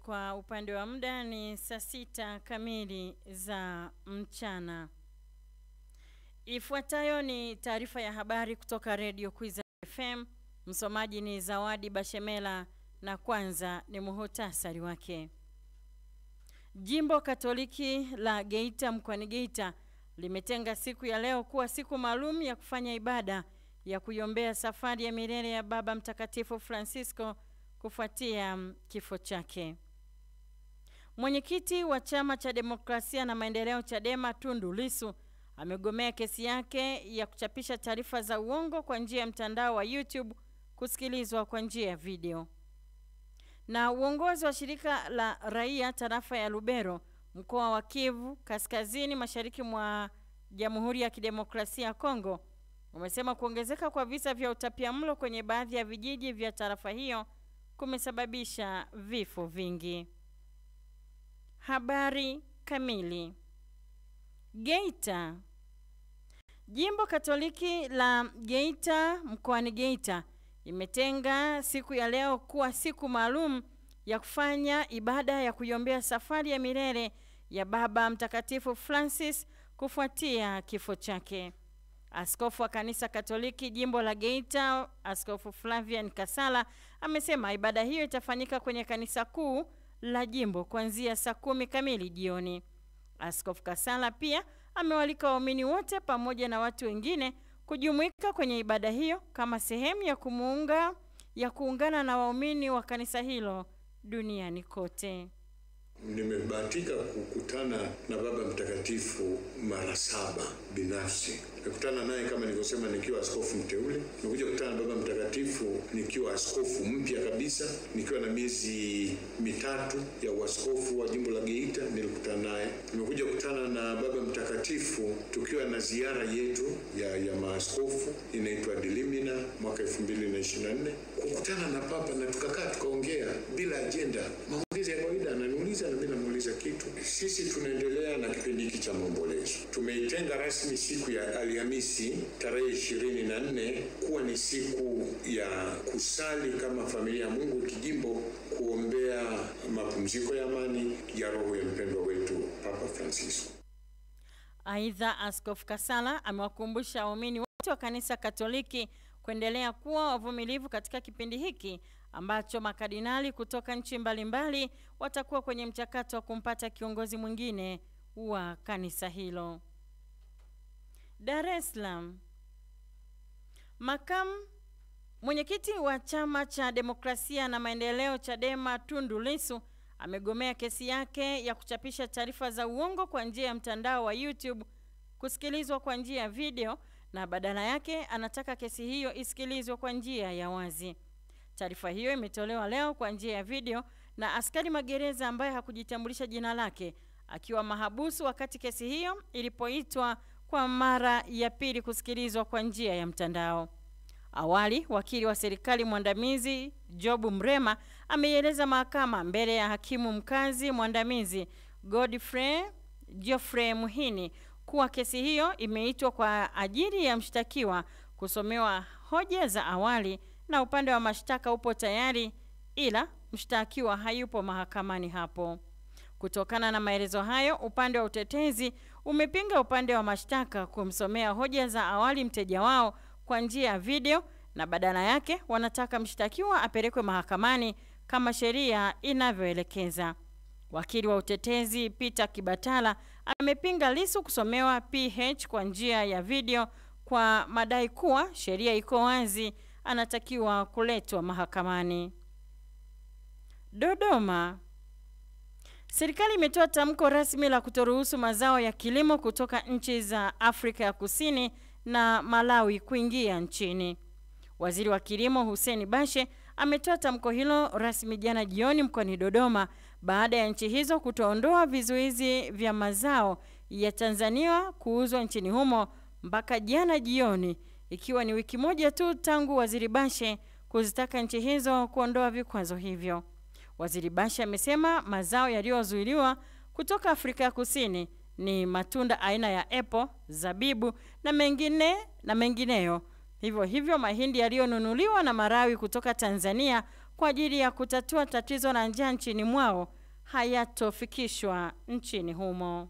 kwa upande wa muda ni saa 6 kamili za mchana. Ifuatayo ni taarifa ya habari kutoka Radio Kwizera FM. Msomaji ni Zawadi Bashemela na kwanza ni muhtasari wake. Jimbo Katoliki la Geita mkoani Geita limetenga siku ya leo kuwa siku maalum ya kufanya ibada ya kuiombea safari ya milele ya Baba Mtakatifu Francisco kufuatia kifo chake. Mwenyekiti wa Chama cha Demokrasia na Maendeleo Chadema Tundu Lissu amegomea kesi yake ya kuchapisha taarifa za uongo kwa njia ya mtandao wa YouTube kusikilizwa kwa njia ya video. Na uongozi wa shirika la raia tarafa ya Lubero mkoa wa Kivu kaskazini mashariki mwa Jamhuri ya Kidemokrasia ya Kongo umesema kuongezeka kwa visa vya utapiamlo kwenye baadhi ya vijiji vya tarafa hiyo kumesababisha vifo vingi. Habari kamili. Geita. Jimbo Katoliki la Geita mkoani Geita imetenga siku ya leo kuwa siku maalum ya kufanya ibada ya kuiombea safari ya milele ya Baba Mtakatifu Francis kufuatia kifo chake. Askofu wa Kanisa Katoliki Jimbo la Geita, Askofu Flavian Kasala, amesema ibada hiyo itafanyika kwenye kanisa kuu la jimbo kuanzia saa 10 kamili jioni. Askofu Kasala pia amewalika waumini wote pamoja na watu wengine kujumuika kwenye ibada hiyo kama sehemu ya kuungana na waumini wa kanisa hilo duniani kote. Nimebahatika kukutana na Baba Mtakatifu mara 7 binafsi. Nikutana naye kama nilivyosema nikiwa askofu mteule. Nimekuja kukutana na Baba Mtakatifu nikiwa askofu mpya kabisa, nikiwa na miezi 3 ya uaskofu wa jimbo la Geita nilikutana naye. Nimekuja kukutana na Baba Mtakatifu tukiwa na ziara yetu ya maaskofu inaitwa Dilimina mwaka 2024. Kukutana na Papa na tukakaa tukaongea bila agenda. Maongezi ya kawaida, ananiuliza na mimi namuuliza kitu. Sisi tunaendelea na kipindi hiki cha maombolezo. Tumeitenga rasmi siku ya Alhamisi tarehe 24 kuwa ni siku ya kusali kama familia ya Mungu kijimbo kuombea mapumziko ya amani ya roho ya mpendwa wetu Papa Francisco. Aidha, Askofu Kasala amewakumbusha waumini wote wa Kanisa Katoliki kuendelea kuwa wavumilivu katika kipindi hiki ambacho makardinali kutoka nchi mbalimbali watakuwa kwenye mchakato wa kumpata kiongozi mwingine wa kanisa hilo. Dar es Salaam. Mwenyekiti wa Chama cha Demokrasia na Maendeleo Chadema Tundu Lissu amegomea kesi yake ya kuchapisha taarifa za uongo kwa njia ya mtandao wa YouTube kusikilizwa kwa njia ya video, na badala yake anataka kesi hiyo isikilizwe kwa njia ya wazi. Taarifa hiyo imetolewa leo kwa njia ya video na askari magereza ambaye hakujitambulisha jina lake akiwa mahabusu wakati kesi hiyo ilipoitwa kwa mara ya pili kusikilizwa kwa njia ya mtandao. Awali, wakili wa serikali mwandamizi Job Mrema ameieleza mahakama mbele ya hakimu mkazi mwandamizi Geoffrey Muhini kuwa kesi hiyo imeitwa kwa ajili ya mshtakiwa kusomewa hoja za awali na upande wa mashtaka upo tayari, ila mshtakiwa hayupo mahakamani hapo. Kutokana na maelezo hayo, upande wa utetezi umepinga upande wa mashtaka kumsomea hoja za awali mteja wao kwa njia ya video, na badala yake wanataka mshtakiwa apelekwe mahakamani kama sheria inavyoelekeza. Wakili wa utetezi Peter Kibatala amepinga Lissu kusomewa PH kwa njia ya video kwa madai kuwa sheria iko wazi, anatakiwa kuletwa mahakamani. Dodoma. Serikali imetoa tamko rasmi la kutoruhusu mazao ya kilimo kutoka nchi za Afrika ya Kusini na Malawi kuingia nchini. Waziri wa Kilimo Hussein Bashe ametoa tamko hilo rasmi jana jioni mkoani Dodoma baada ya nchi hizo kutoondoa vizuizi vya mazao ya Tanzania kuuzwa nchini humo mpaka jana jioni, ikiwa ni wiki moja tu tangu Waziri Bashe kuzitaka nchi hizo kuondoa vikwazo hivyo. Waziri Bashe amesema mazao yaliyozuiliwa kutoka Afrika ya Kusini ni matunda aina ya apple, zabibu na mengineyo. Hivyo mahindi yaliyonunuliwa na Malawi kutoka Tanzania kwa ajili ya kutatua tatizo la njaa nchini mwao hayatofikishwa nchini humo.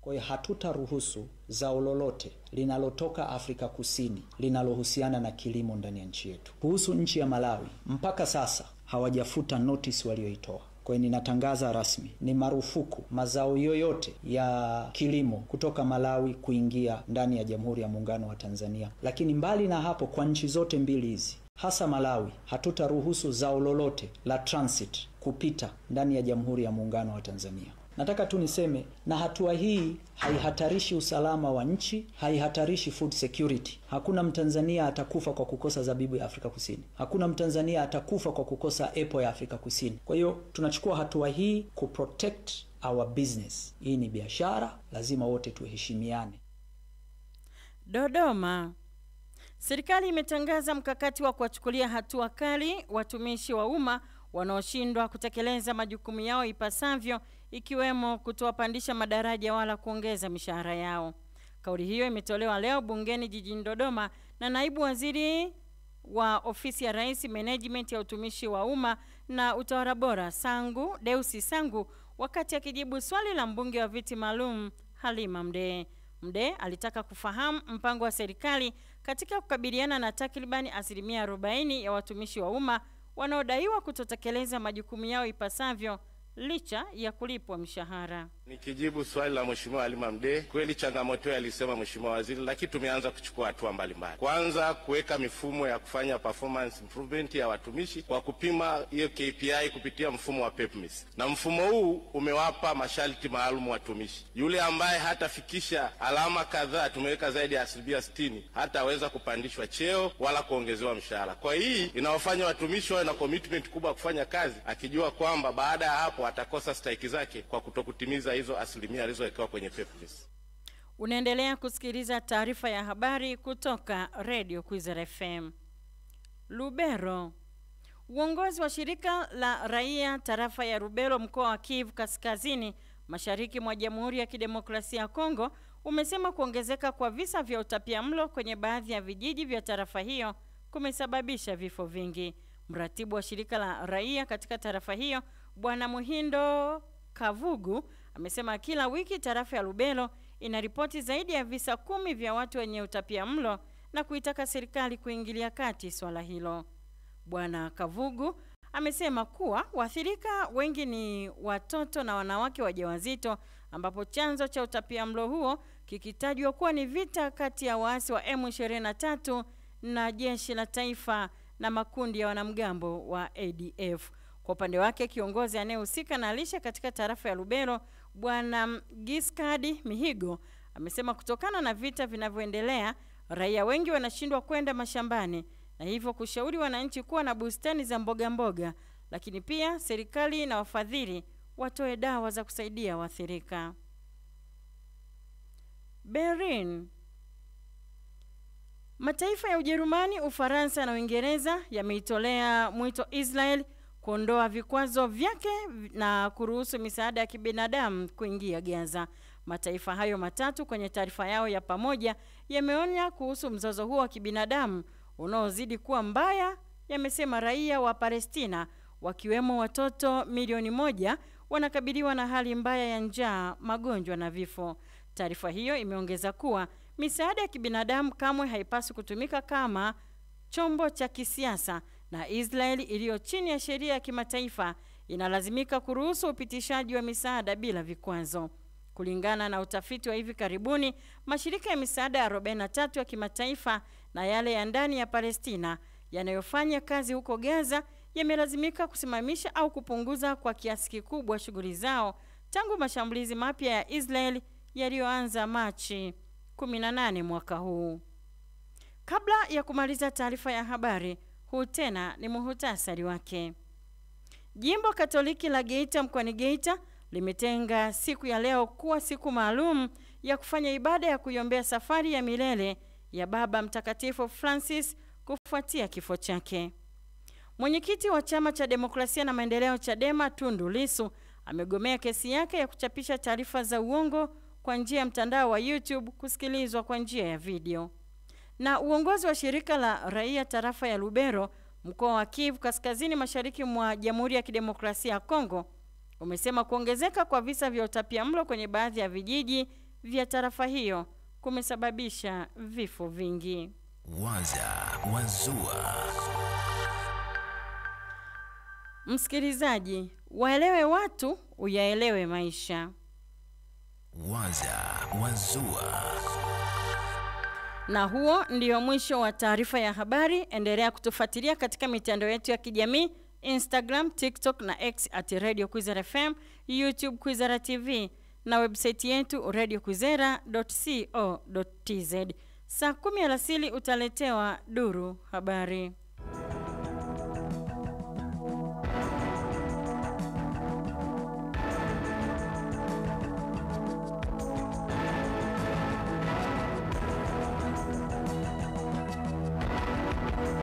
Kwa hiyo hatutaruhusu zao lolote linalotoka Afrika Kusini linalohusiana na kilimo ndani ya nchi yetu. Kuhusu nchi ya Malawi, mpaka sasa hawajafuta notice walioitoa. Kwa hiyo ninatangaza rasmi, ni marufuku mazao yoyote ya kilimo kutoka Malawi kuingia ndani ya Jamhuri ya Muungano wa Tanzania. Lakini mbali na hapo, kwa nchi zote mbili hizi, hasa Malawi, hatutaruhusu zao lolote la transit kupita ndani ya Jamhuri ya Muungano wa Tanzania. Nataka tu niseme, na hatua hii haihatarishi usalama wa nchi, haihatarishi food security. Hakuna Mtanzania atakufa kwa kukosa zabibu ya Afrika Kusini. Hakuna Mtanzania atakufa kwa kukosa apple ya Afrika Kusini. Kwa hiyo tunachukua hatua hii ku protect our business. Hii ni biashara, lazima wote tuheshimiane. Dodoma. Serikali imetangaza mkakati wa kuwachukulia hatua kali watumishi wa umma wanaoshindwa kutekeleza majukumu yao ipasavyo, ikiwemo kutowapandisha madaraja wala kuongeza mishahara yao. Kauli hiyo imetolewa leo bungeni jijini Dodoma na naibu waziri wa ofisi ya Rais, Management ya utumishi wa umma na utawala bora, Deusi Sangu, wakati akijibu swali la mbunge wa viti maalum Halima Mdee. Mdee alitaka kufahamu mpango wa serikali katika kukabiliana na takribani 40% ya watumishi wa umma wanaodaiwa kutotekeleza majukumu yao ipasavyo licha ya kulipwa mshahara. Nikijibu swali la Mheshimiwa Halima Mdee, kweli changamoto alisema Mheshimiwa Waziri, lakini tumeanza kuchukua hatua mbalimbali. Kwanza, kuweka mifumo ya kufanya performance improvement ya watumishi kwa kupima hiyo KPI kupitia mfumo wa PEPMIS. Na mfumo huu umewapa masharti maalum watumishi. Yule ambaye hatafikisha alama kadhaa, tumeweka zaidi ya 60%, hataweza kupandishwa cheo wala kuongezewa mshahara. Kwa hii inawafanya watumishi wawe na commitment kubwa kufanya kazi, akijua kwamba baada ya hapo atakosa stahiki zake kwa kutokutimiza hizo asilimia alizowekewa kwenye PEPMIS. Unaendelea kusikiliza taarifa ya habari kutoka Radio Kwizera FM. Lubero. Uongozi wa shirika la raia tarafa ya Lubero mkoa wa Kivu Kaskazini mashariki mwa Jamhuri ya Kidemokrasia ya Kongo umesema kuongezeka kwa visa vya utapiamlo kwenye baadhi ya vijiji vya tarafa hiyo kumesababisha vifo vingi. Mratibu wa shirika la raia katika tarafa hiyo, Bwana Muhindo Kavugu, amesema kila wiki tarafa ya Lubero inaripoti zaidi ya visa 10 vya watu wenye utapiamlo na kuitaka serikali kuingilia kati swala hilo. Bwana Kavugu amesema kuwa waathirika wengi ni watoto na wanawake wajawazito, ambapo chanzo cha utapiamlo huo kikitajwa kuwa ni vita kati ya waasi wa M23 na jeshi la taifa na makundi ya wanamgambo wa ADF. Kwa upande wake, kiongozi anayehusika na lishe katika tarafa ya Lubero, Bwana Giskadi Mihigo, amesema kutokana na vita vinavyoendelea, raia wengi wanashindwa kwenda mashambani na hivyo kushauri wananchi kuwa na bustani za mboga mboga, lakini pia serikali na wafadhili watoe dawa za kusaidia waathirika. Berlin. Mataifa ya Ujerumani, Ufaransa na Uingereza yameitolea mwito Israel kuondoa vikwazo vyake na kuruhusu misaada ya kibinadamu kuingia Gaza. Mataifa hayo matatu kwenye taarifa yao ya pamoja yameonya kuhusu mzozo huo wa kibinadamu unaozidi kuwa mbaya. Yamesema raia wa Palestina, wakiwemo watoto milioni 1, wanakabiliwa na hali mbaya ya njaa, magonjwa na vifo. Taarifa hiyo imeongeza kuwa misaada ya kibinadamu kamwe haipaswi kutumika kama chombo cha kisiasa, na Israeli iliyo chini ya sheria ya kimataifa inalazimika kuruhusu upitishaji wa misaada bila vikwazo. Kulingana na utafiti wa hivi karibuni, mashirika ya misaada ya 43 ya kimataifa na yale ya ndani ya Palestina yanayofanya kazi huko Gaza yamelazimika kusimamisha au kupunguza kwa kiasi kikubwa shughuli zao tangu mashambulizi mapya ya Israeli yaliyoanza Machi 18 mwaka huu. Kabla ya kumaliza taarifa ya habari, huu tena ni muhtasari wake. Jimbo Katoliki la Geita mkoani Geita limetenga siku ya leo kuwa siku maalum ya kufanya ibada ya kuiombea safari ya milele ya Baba Mtakatifu Francis kufuatia kifo chake. Mwenyekiti wa Chama cha Demokrasia na Maendeleo Chadema Tundu Lissu amegomea kesi yake ya kuchapisha taarifa za uongo kwa njia ya mtandao wa YouTube kusikilizwa kwa njia ya video. Na uongozi wa shirika la raia tarafa ya Lubero Mkoa wa Kivu Kaskazini mashariki mwa Jamhuri ya Kidemokrasia ya Kongo umesema kuongezeka kwa visa vya utapiamlo kwenye baadhi ya vijiji vya tarafa hiyo kumesababisha vifo vingi. Waza Wazua. Msikilizaji, waelewe watu, uyaelewe maisha. Waza Wazua. Na huo ndio mwisho wa taarifa ya habari. Endelea kutufuatilia katika mitandao yetu ya kijamii, Instagram, TikTok na X @Radio Kwizera FM, YouTube Kwizera TV na website yetu radiokwizera.co.tz. Saa 10 alasiri utaletewa duru habari.